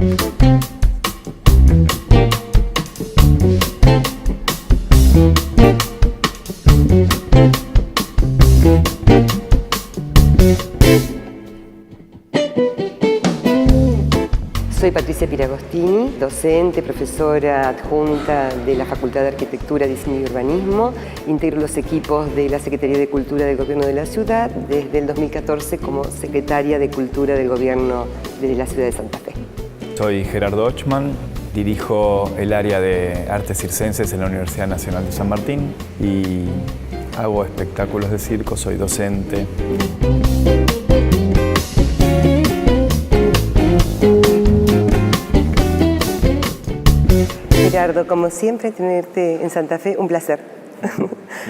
Soy Patricia Piragostini, docente, profesora adjunta de la Facultad de Arquitectura, Diseño y Urbanismo. Integro los equipos de la Secretaría de Cultura del Gobierno de la Ciudad desde el 2014 como Secretaria de Cultura del Gobierno de la Ciudad de Santa Fe. Soy Gerardo Ochman, dirijo el área de artes circenses en la Universidad Nacional de San Martín y hago espectáculos de circo, soy docente. Gerardo, como siempre, tenerte en Santa Fe, un placer.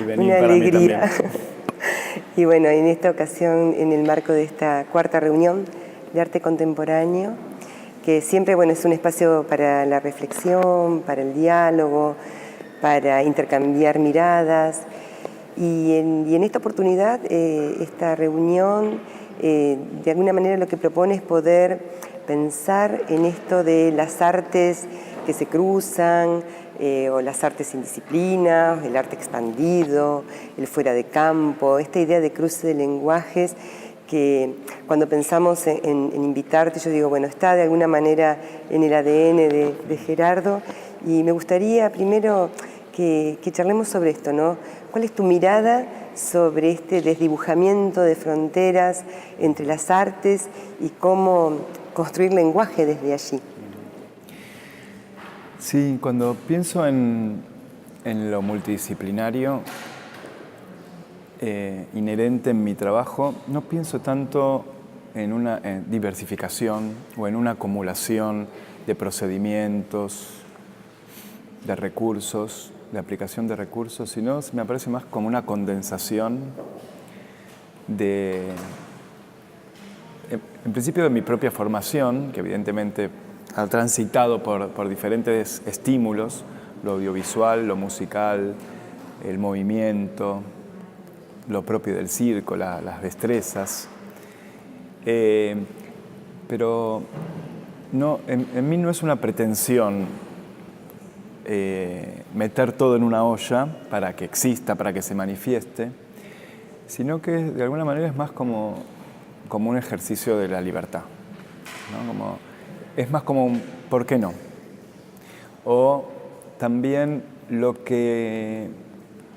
Y venir una para alegría. mí también. Y bueno, en esta ocasión, en el marco de esta cuarta reunión de arte contemporáneo, que siempre es un espacio para la reflexión, para el diálogo, para intercambiar miradas. Y en esta oportunidad, esta reunión, de alguna manera lo que propone es poder pensar en esto de las artes que se cruzan, o las artes sin disciplina, el arte expandido, el fuera de campo, esta idea de cruce de lenguajes que cuando pensamos en invitarte, yo digo, está de alguna manera en el ADN de Gerardo, y me gustaría primero que charlemos sobre esto, ¿no? ¿Cuál es tu mirada sobre este desdibujamiento de fronteras entre las artes y cómo construir lenguaje desde allí? Sí, cuando pienso en lo multidisciplinario inherente en mi trabajo, no pienso tanto en una diversificación o en una acumulación de procedimientos, de recursos, de aplicación de recursos, sino me parece más como una condensación en principio de mi propia formación, que evidentemente ha transitado por diferentes estímulos, lo audiovisual, lo musical, el movimiento, lo propio del circo, las destrezas. Pero no, en mí no es una pretensión meter todo en una olla para que exista, para que se manifieste, sino que de alguna manera es más como un ejercicio de la libertad, ¿no? Es más como un ¿por qué no? O también lo que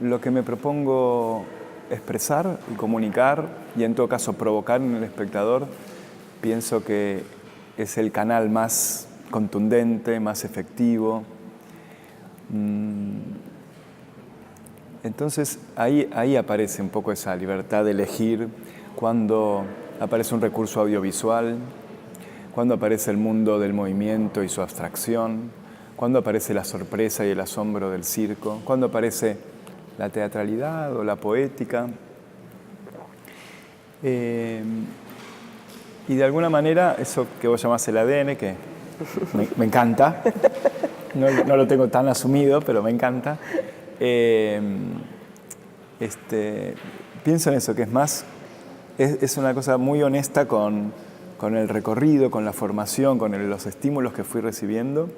me propongo expresar y comunicar, y en todo caso provocar en el espectador, pienso que es el canal más contundente, más efectivo. Entonces ahí aparece un poco esa libertad de elegir cuando aparece un recurso audiovisual, cuando aparece el mundo del movimiento y su abstracción, cuando aparece la sorpresa y el asombro del circo, cuando aparece la teatralidad o la poética. Y de alguna manera eso que vos llamás el ADN, que me encanta, no lo tengo tan asumido, pero me encanta, pienso en eso, que es más, es una cosa muy honesta con el recorrido, con la formación, con los estímulos que fui recibiendo,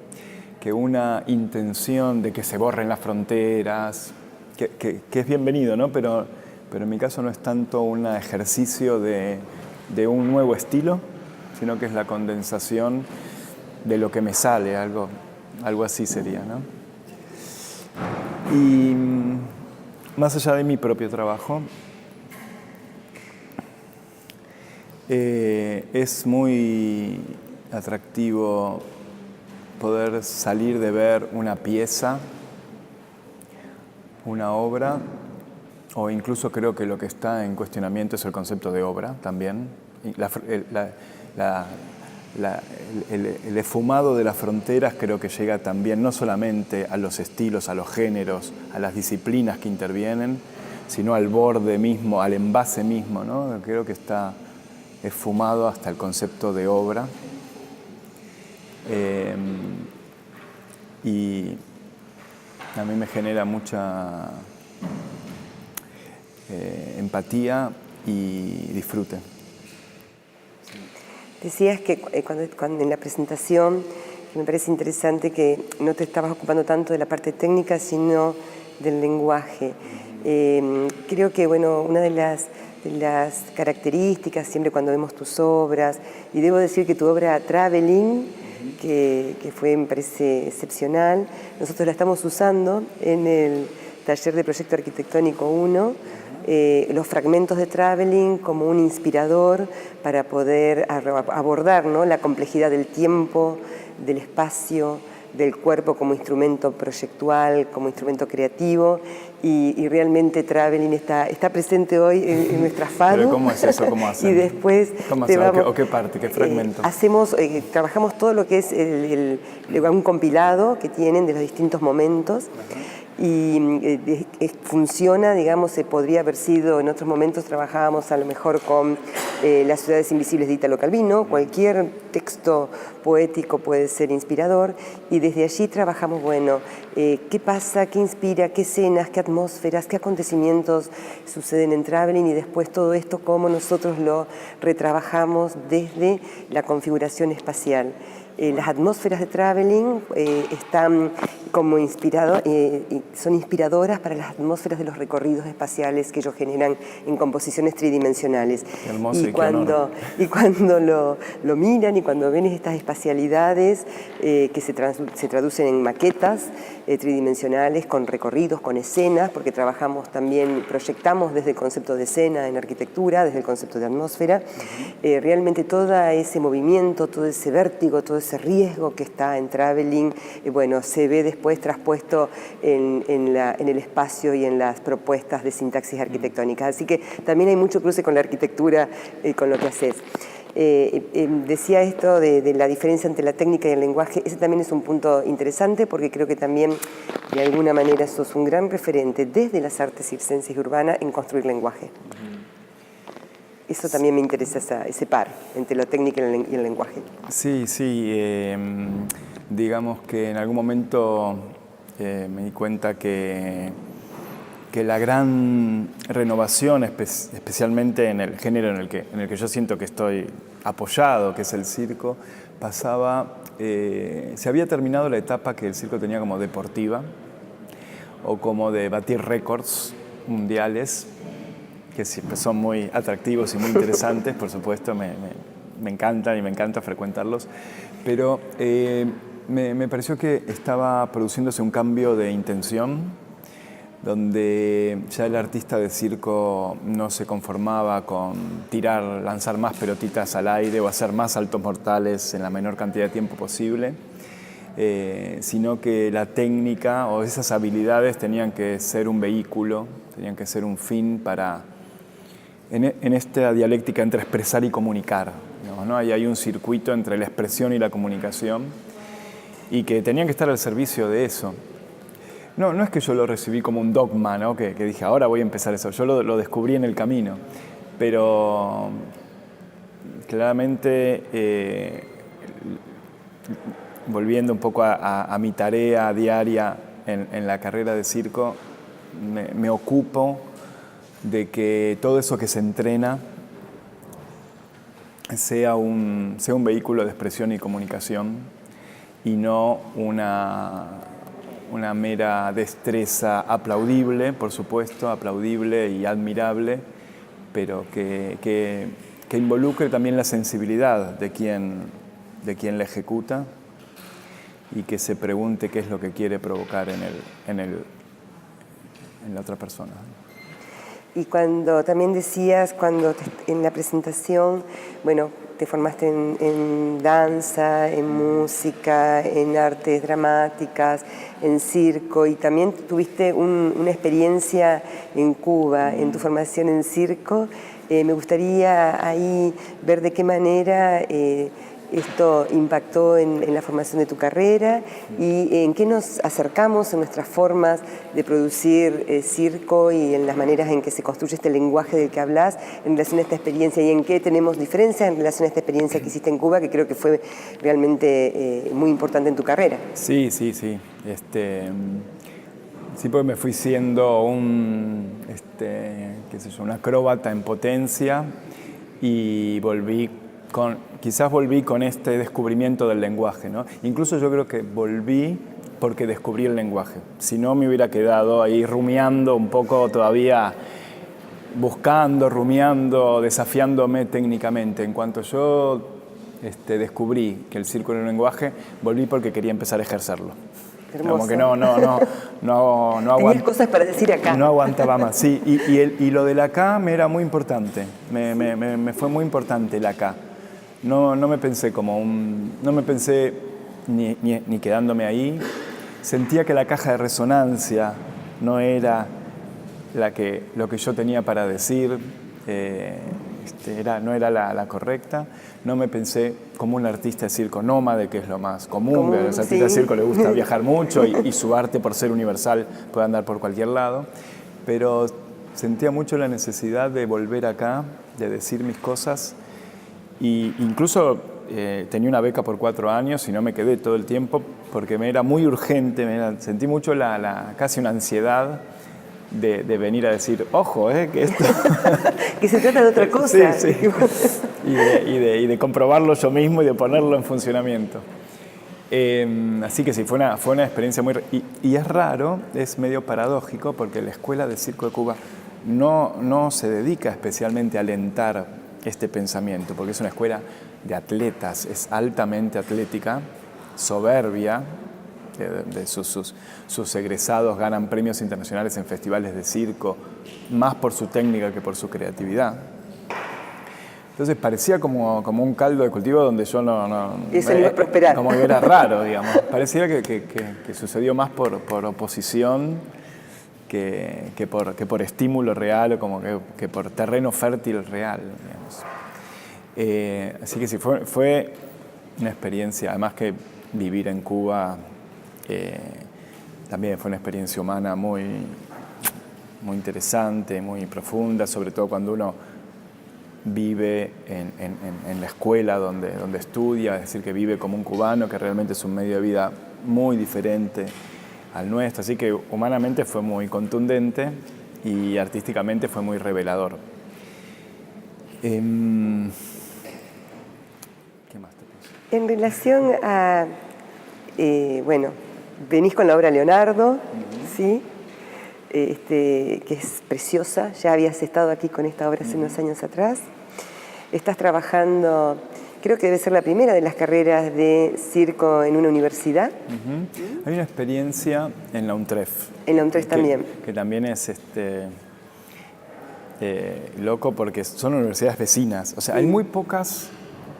que una intención de que se borren las fronteras, que es bienvenido, ¿no? Pero en mi caso no es tanto un ejercicio de un nuevo estilo, sino que es la condensación de lo que me sale, algo así sería, ¿no? Y más allá de mi propio trabajo, es muy atractivo poder salir de ver una pieza, una obra, o incluso creo que lo que está en cuestionamiento es el concepto de obra también. El esfumado de las fronteras creo que llega también no solamente a los estilos, a los géneros, a las disciplinas que intervienen, sino al borde mismo, al envase mismo, ¿no? Creo que está esfumado hasta el concepto de obra. Y a mí me genera mucha empatía y disfrute. Decías que cuando en la presentación, me parece interesante que no te estabas ocupando tanto de la parte técnica, sino del lenguaje. Creo que bueno, una de las características, siempre cuando vemos tus obras, y debo decir que tu obra Traveling, que fue, me parece, excepcional, nosotros la estamos usando en el taller de Proyecto Arquitectónico 1, los fragmentos de Traveling como un inspirador para poder abordar, ¿no?, la complejidad del tiempo, del espacio, del cuerpo como instrumento proyectual, como instrumento creativo, y realmente Traveling está presente hoy en nuestra FADU. ¿Pero cómo es eso? ¿Cómo hacen? Y después ¿Cómo te hacen? vamos, ¿O qué parte? ¿Qué fragmento? Trabajamos todo lo que es un compilado que tienen de los distintos momentos. Y funciona, digamos, se podría haber sido, en otros momentos trabajábamos a lo mejor con Las ciudades invisibles de Italo Calvino, cualquier texto poético puede ser inspirador, y desde allí trabajamos, bueno, qué pasa, qué inspira, qué escenas, qué atmósferas, qué acontecimientos suceden en Traveling, y después todo esto cómo nosotros lo retrabajamos desde la configuración espacial. Las atmósferas de Traveling están como son inspiradoras para las atmósferas de los recorridos espaciales que ellos generan en composiciones tridimensionales. Hermoso, y cuando lo miran y cuando ven estas espacialidades que se traducen en maquetas tridimensionales con recorridos, con escenas, porque proyectamos desde el concepto de escena en arquitectura, desde el concepto de atmósfera, realmente todo ese movimiento, todo ese vértigo, todo ese riesgo que está en Traveling, bueno, se ve después traspuesto en el espacio y en las propuestas de sintaxis arquitectónicas. Así que también hay mucho cruce con la arquitectura, con lo que haces. Decía esto de la diferencia entre la técnica y el lenguaje. Ese también es un punto interesante porque creo que también de alguna manera sos un gran referente desde las artes circenses y urbanas en construir lenguaje. Eso también me interesa, ese par entre lo técnico y el lenguaje. Sí, digamos que en algún momento me di cuenta que la gran renovación, especialmente en el género en el que yo siento que estoy apoyado, que es el circo, se había terminado la etapa que el circo tenía como deportiva o como de batir récords mundiales, que siempre son muy atractivos y muy interesantes, por supuesto, me encantan y me encanta frecuentarlos, pero me pareció que estaba produciéndose un cambio de intención, donde ya el artista de circo no se conformaba con lanzar más pelotitas al aire o hacer más saltos mortales en la menor cantidad de tiempo posible, sino que la técnica o esas habilidades tenían que ser un vehículo, tenían que ser un fin en esta dialéctica entre expresar y comunicar, ¿no? Ahí hay un circuito entre la expresión y la comunicación y que tenían que estar al servicio de eso. No es que yo lo recibí como un dogma, ¿no? que dije, ahora voy a empezar eso. Yo lo descubrí en el camino. Pero claramente, volviendo un poco a mi tarea diaria en la carrera de circo, me ocupo de que todo eso que se entrena sea un vehículo de expresión y comunicación y no una mera destreza aplaudible, por supuesto, aplaudible y admirable, pero que involucre también la sensibilidad de quien la ejecuta y que se pregunte qué es lo que quiere provocar en la otra persona. Y cuando también decías, en la presentación, bueno, te formaste en danza, en música, en artes dramáticas, en circo, y también tuviste una experiencia en Cuba, en tu formación en circo. Me gustaría ahí ver de qué manera esto impactó en la formación de tu carrera y en qué nos acercamos en nuestras formas de producir circo y en las maneras en que se construye este lenguaje del que hablas en relación a esta experiencia y en qué tenemos diferencias en relación a esta experiencia que hiciste en Cuba, que creo que fue realmente muy importante en tu carrera. Sí. Sí, porque me fui siendo un acróbata en potencia y volví quizás volví con este descubrimiento del lenguaje, ¿no? Incluso yo creo que volví porque descubrí el lenguaje. Si no, me hubiera quedado ahí rumiando un poco todavía, buscando, rumiando, desafiándome técnicamente. En cuanto yo descubrí que el círculo era un lenguaje, volví porque quería empezar a ejercerlo. Hermoso. Como que no Tenías cosas para decir acá. No aguantaba más, sí. Y lo del acá me era muy importante. Me fue muy importante el acá. No me pensé no me pensé ni quedándome ahí. Sentía que la caja de resonancia no era lo que yo tenía para decir, no era la correcta. No me pensé como un artista de circo nómade, que es lo más común. A los artistas de circo les gusta viajar mucho y su arte, por ser universal, puede andar por cualquier lado. Pero sentía mucho la necesidad de volver acá, de decir mis cosas. Y incluso tenía una beca por 4 años y no me quedé todo el tiempo porque me era muy urgente, sentí mucho casi una ansiedad de venir a decir, ojo, que esto... que se trata de otra cosa. Sí. y de comprobarlo yo mismo y de ponerlo en funcionamiento. Así que sí, fue una experiencia muy... Y es raro, es medio paradójico, porque la Escuela de Circo de Cuba no se dedica especialmente a alentar este pensamiento, porque es una escuela de atletas, es altamente atlética, soberbia, sus egresados ganan premios internacionales en festivales de circo, más por su técnica que por su creatividad. Entonces parecía como un caldo de cultivo donde yo eso iba a prosperar. Como que era raro, digamos. Parecía que sucedió más por oposición que por estímulo real o como que por terreno fértil real, digamos. Así que sí, fue una experiencia, además que vivir en Cuba también fue una experiencia humana muy interesante, muy profunda, sobre todo cuando uno vive en la escuela donde estudia, es decir, que vive como un cubano, que realmente es un medio de vida muy diferente al nuestro, así que humanamente fue muy contundente y artísticamente fue muy revelador. ¿Qué más te pasa? En relación a, venís con la obra Leonardo, ¿sí? Que es preciosa, ya habías estado aquí con esta obra hace unos años atrás. Estás trabajando, creo que debe ser la primera de las carreras de circo en una universidad. Hay una experiencia en la UNTREF. En la UNTREF también. Que también es loco porque son universidades vecinas. O sea, hay muy pocas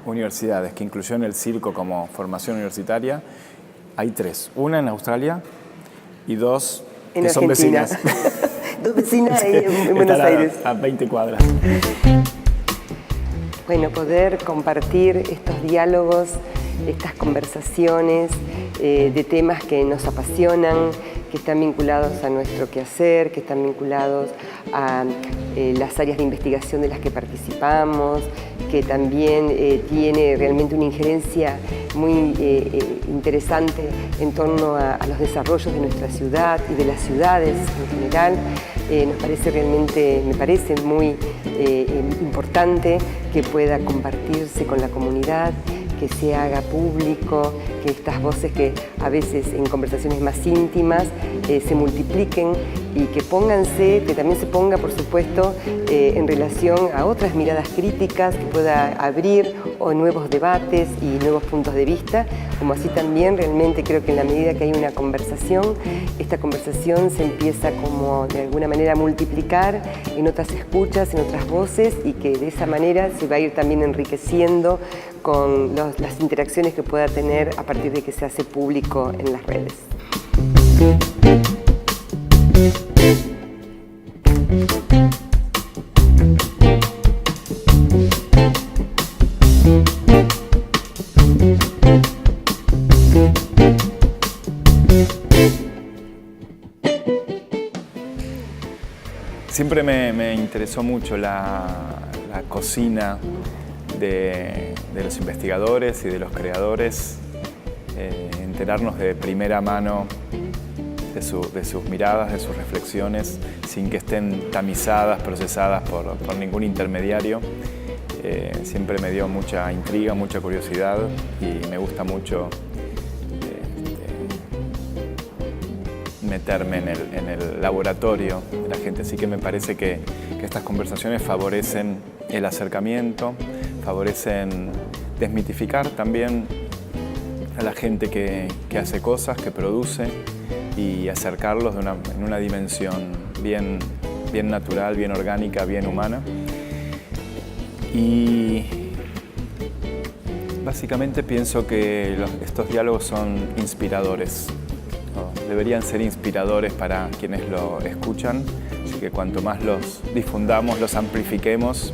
universidades que incluyeron el circo como formación universitaria. Hay 3. Una en Australia y 2 en que son Argentina. vecinas. 2 vecinas en Buenos Aires. A 20 cuadras. Bueno, poder compartir estos diálogos, estas conversaciones de temas que nos apasionan, que están vinculados a nuestro quehacer, que están vinculados a las áreas de investigación de las que participamos, que también tiene realmente una injerencia muy interesante en torno a los desarrollos de nuestra ciudad y de las ciudades en general. Me parece muy importante que pueda compartirse con la comunidad, que se haga público, que estas voces que a veces en conversaciones más íntimas se multipliquen y que también se ponga, por supuesto, en relación a otras miradas críticas, que pueda abrir nuevos debates y nuevos puntos de vista, como así también realmente creo que en la medida que hay una conversación, esta conversación se empieza como de alguna manera a multiplicar en otras escuchas, en otras voces, y que de esa manera se va a ir también enriqueciendo con las interacciones que pueda tener a partir de que se hace público en las redes. Siempre me interesó mucho la cocina de los investigadores y de los creadores, enterarnos de primera mano de sus miradas, de sus reflexiones, sin que estén tamizadas, procesadas por ningún intermediario. siempre me dio mucha intriga, mucha curiosidad y me gusta mucho meterme en el laboratorio de la gente. Así que me parece que estas conversaciones favorecen el acercamiento, favorecen desmitificar también a la gente que hace cosas, que produce, y acercarlos en una dimensión bien natural, bien orgánica, bien humana. Y básicamente pienso que estos diálogos son inspiradores, ¿no? Deberían ser inspiradores para quienes lo escuchan, así que cuanto más los difundamos, los amplifiquemos,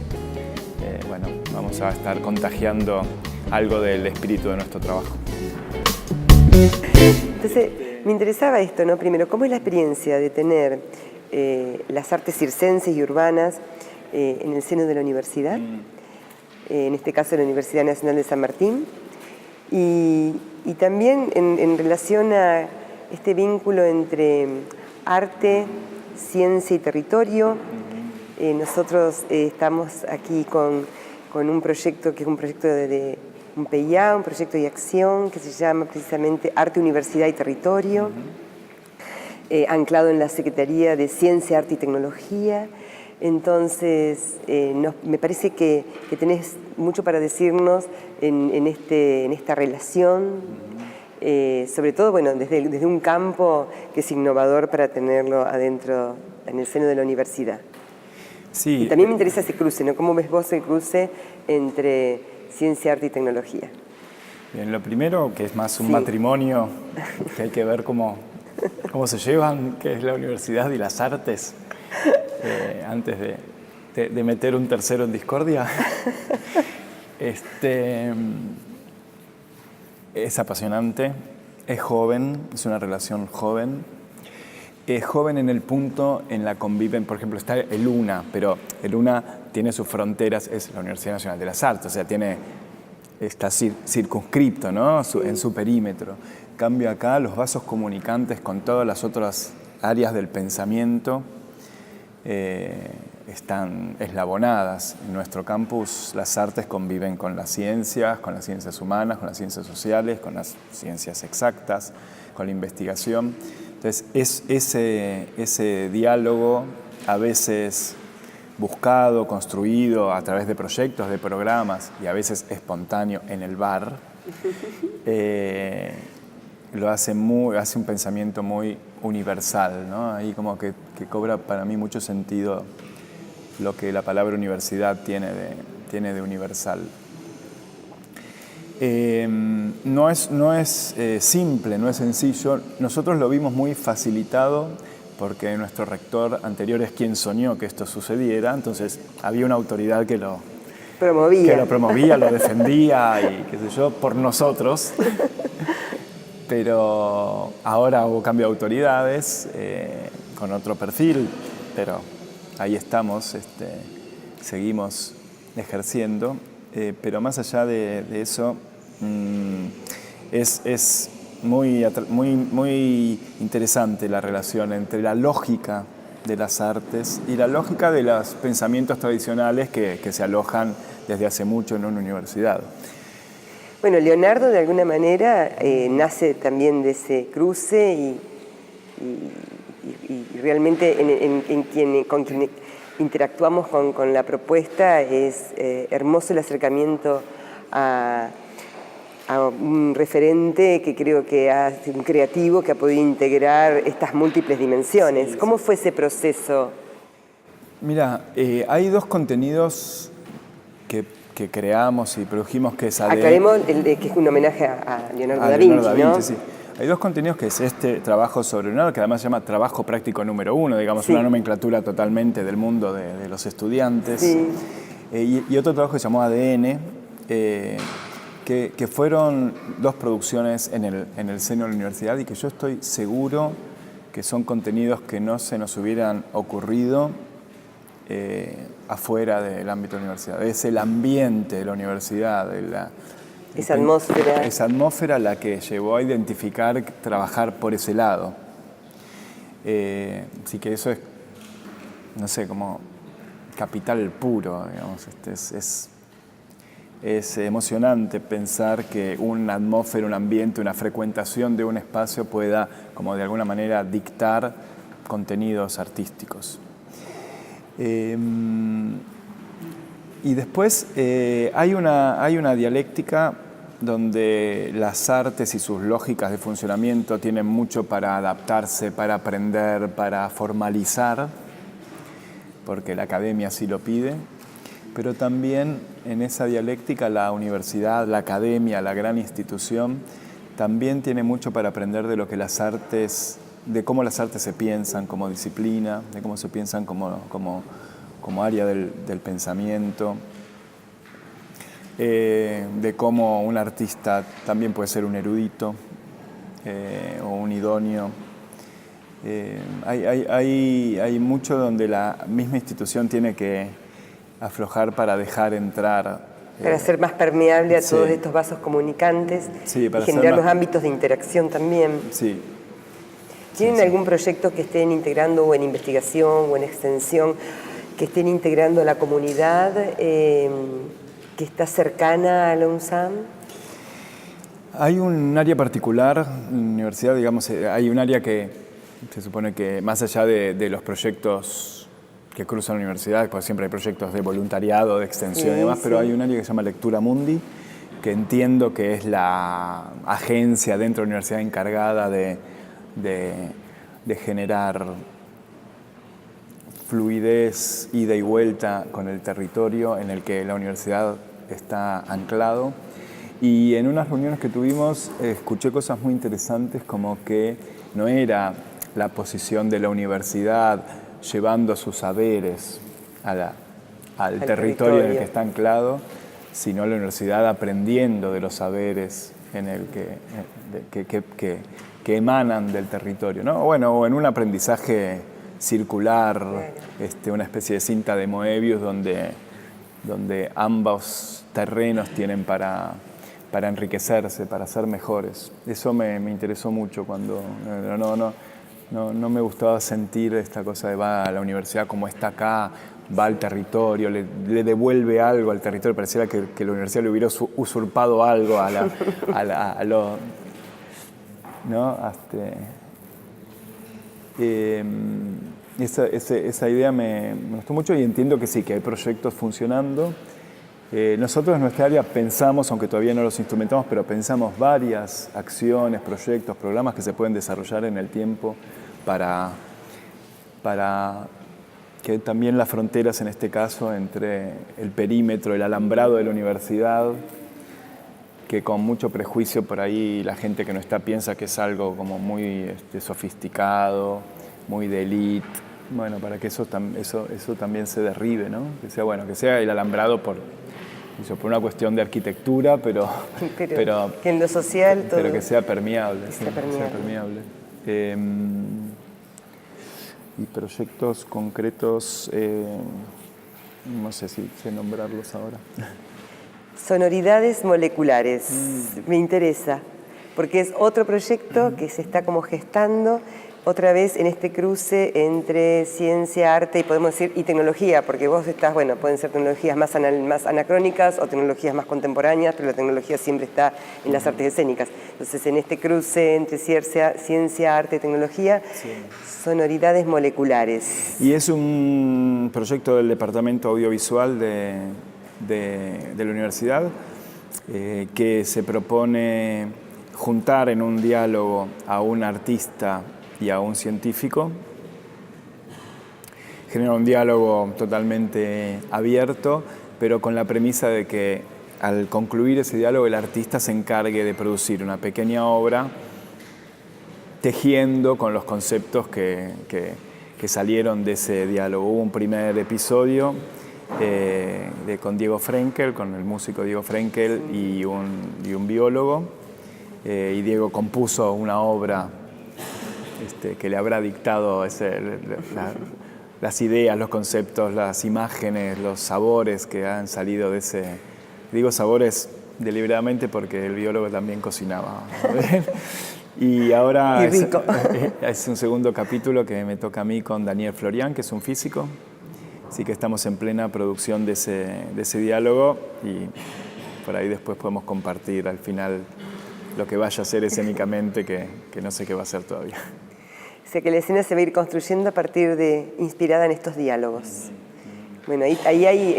bueno, vamos a estar contagiando algo del espíritu de nuestro trabajo. Entonces, me interesaba esto, ¿no? Primero, ¿cómo es la experiencia de tener las artes circenses y urbanas en el seno de la universidad? En este caso, la Universidad Nacional de San Martín. Y también en relación a este vínculo entre arte, ciencia y territorio. Nosotros estamos aquí con un proyecto que es un proyecto de un PIA, un proyecto de acción que se llama precisamente Arte, Universidad y Territorio, anclado en la Secretaría de Ciencia, Arte y Tecnología. Entonces, me parece que tenés mucho para decirnos en esta relación, sobre todo bueno, desde un campo que es innovador para tenerlo adentro, en el seno de la universidad. Sí. Y también me interesa ese cruce, ¿no? ¿Cómo ves vos el cruce entre ciencia, arte y tecnología? Bien, lo primero, que es más un matrimonio, que hay que ver cómo se llevan, que es la universidad y las artes, antes de meter un tercero en discordia. Es apasionante, es joven, es una relación joven. Es joven en el punto en la conviven, por ejemplo, está el UNA, pero el UNA tiene sus fronteras, es la Universidad Nacional de las Artes, o sea, está circunscripto, ¿no? En su perímetro. En cambio acá los vasos comunicantes con todas las otras áreas del pensamiento están eslabonadas. En nuestro campus las artes conviven con las ciencias humanas, con las ciencias sociales, con las ciencias exactas, con la investigación. Entonces, ese diálogo, a veces buscado, construido a través de proyectos, de programas, y a veces espontáneo en el bar, lo hace un pensamiento muy universal, ¿no? Ahí como que cobra para mí mucho sentido lo que la palabra universidad tiene de universal. No es simple, no es sencillo. Nosotros lo vimos muy facilitado porque nuestro rector anterior es quien soñó que esto sucediera, entonces había una autoridad que lo promovía, lo defendía y qué sé yo, por nosotros. Pero ahora hubo cambio de autoridades con otro perfil, pero ahí estamos, seguimos ejerciendo. Pero más allá de eso, es muy interesante la relación entre la lógica de las artes y la lógica de los pensamientos tradicionales que se alojan desde hace mucho en una universidad. Bueno, Leonardo de alguna manera nace también de ese cruce y realmente con quien interactuamos con la propuesta es hermoso el acercamiento a un referente que creo que un creativo que ha podido integrar estas múltiples dimensiones. Sí. ¿Cómo fue ese proceso? Mira, hay dos contenidos que creamos y produjimos, que es ADN. Aclaremos que es un homenaje a Leonardo da Vinci, ¿no? Sí. Hay dos contenidos, que es este trabajo sobre Leonardo, que además se llama trabajo práctico número 1, digamos, sí. Una nomenclatura totalmente del mundo de los estudiantes. Sí. Y otro trabajo que se llamó ADN, que fueron dos producciones en el seno de la universidad y que yo estoy seguro que son contenidos que no se nos hubieran ocurrido afuera del ámbito de la universidad. Es el ambiente de la universidad, esa atmósfera. Esa atmósfera la que llevó a identificar, trabajar por ese lado. Así que eso es, no sé, como capital puro, digamos. es emocionante pensar que una atmósfera, un ambiente, una frecuentación de un espacio pueda, como de alguna manera, dictar contenidos artísticos. Y después hay una dialéctica donde las artes y sus lógicas de funcionamiento tienen mucho para adaptarse, para aprender, para formalizar, porque la academia así lo pide, pero también en esa dialéctica la universidad, la academia, la gran institución, también tiene mucho para aprender de lo que las artes, de cómo las artes se piensan como disciplina, de cómo se piensan como área del pensamiento, de cómo un artista también puede ser un erudito o un idóneo. Hay mucho donde la misma institución tiene que aflojar para dejar entrar. Para ser más permeable a todos estos vasos comunicantes, sí, y generar los ámbitos de interacción también. Sí. ¿Tienen algún proyecto que estén integrando o en investigación o en extensión, que estén integrando a la comunidad que está cercana a la UNSAM? Hay un área particular en la universidad, digamos, hay un área que se supone que más allá de los proyectos que cruzan la universidad, porque siempre hay proyectos de voluntariado, de extensión y demás, pero hay un área que se llama Lectura Mundi, que entiendo que es la agencia dentro de la universidad encargada de generar fluidez, ida y vuelta con el territorio en el que la universidad está anclado. Y en unas reuniones que tuvimos escuché cosas muy interesantes, como que no era la posición de la universidad llevando sus saberes al territorio en el que está anclado, sino la universidad aprendiendo de los saberes en el que emanan del territorio, ¿no? Bueno, o en un aprendizaje circular, una especie de cinta de Moebius donde ambos terrenos tienen para enriquecerse, para ser mejores. Eso me interesó mucho cuando no me gustaba sentir esta cosa de va a la universidad como está acá, va al territorio, le devuelve algo al territorio. Pareciera que la universidad le hubiera usurpado algo a lo... ¿no? Esa idea me gustó mucho y entiendo que sí, que hay proyectos funcionando. Nosotros en nuestra área pensamos, aunque todavía no los instrumentamos, pero pensamos varias acciones, proyectos, programas que se pueden desarrollar en el tiempo para que también las fronteras, en este caso, entre el perímetro, el alambrado de la universidad, que con mucho prejuicio por ahí la gente que no está piensa que es algo como muy sofisticado, muy de élite, bueno, para que eso también se derribe, ¿no? Que sea el alambrado por una cuestión de arquitectura, pero que en lo social todo, pero que sea permeable. Que sea permeable. Y proyectos concretos, no sé si sé nombrarlos ahora. Sonoridades moleculares, me interesa, porque es otro proyecto que se está como gestando otra vez en este cruce entre ciencia, arte y podemos decir y tecnología, porque vos estás, bueno, pueden ser tecnologías más anacrónicas o tecnologías más contemporáneas, pero la tecnología siempre está en las artes escénicas. Entonces, en este cruce entre ciencia, arte y tecnología, sonoridades moleculares. Y es un proyecto del Departamento Audiovisual de la universidad que se propone juntar en un diálogo a un artista y a un científico, genera un diálogo totalmente abierto, pero con la premisa de que al concluir ese diálogo el artista se encargue de producir una pequeña obra tejiendo con los conceptos que salieron de ese diálogo. Hubo un primer episodio con Diego Frenkel, con el músico Diego Frenkel y un biólogo, y Diego compuso una obra que le habrá dictado las ideas, los conceptos, las imágenes, los sabores que han salido de ese... Digo sabores deliberadamente porque el biólogo también cocinaba. Y ahora es un segundo capítulo que me toca a mí con Daniel Florian, que es un físico. Así que estamos en plena producción de ese diálogo por ahí después podemos compartir al final lo que vaya a ser escénicamente, que no sé qué va a ser todavía. O sea que la escena se va a ir construyendo a partir de, inspirada en estos diálogos. Bueno, es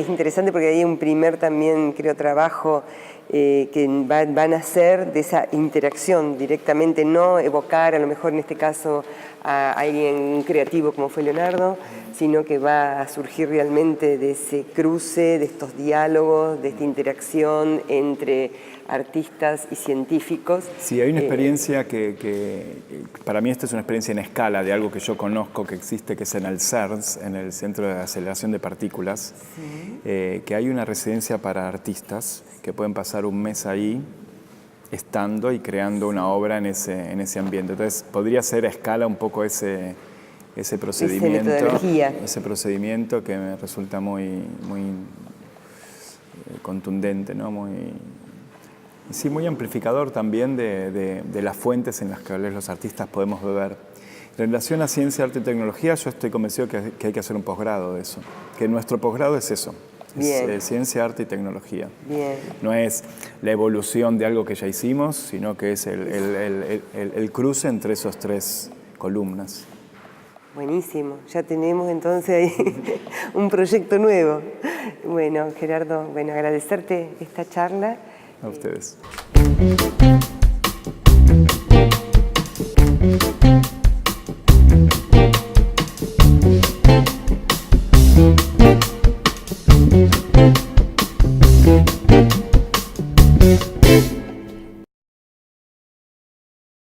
interesante porque hay un primer también, creo, trabajo que van a hacer de esa interacción directamente, no evocar a lo mejor en este caso a alguien creativo como fue Leonardo, sino que va a surgir realmente de ese cruce, de estos diálogos, de esta interacción entre artistas y científicos. Sí, hay una experiencia que para mí esta es una experiencia en escala de algo que yo conozco que existe, que es en el CERNS, en el Centro de Aceleración de Partículas, sí. Que hay una residencia para artistas que pueden pasar un mes ahí estando y creando una obra en ese ambiente. Entonces podría ser a escala un poco ese procedimiento que me resulta muy contundente, ¿no? Sí, muy amplificador también de las fuentes en las que los artistas podemos beber. En relación a ciencia, arte y tecnología, yo estoy convencido que hay que hacer un posgrado de eso, que nuestro posgrado es eso. Es ciencia, arte y tecnología. Bien. No es la evolución de algo que ya hicimos, sino que es el cruce entre esas tres columnas. Buenísimo, ya tenemos entonces ahí un proyecto nuevo. Bueno, Gerardo, agradecerte esta charla. A ustedes.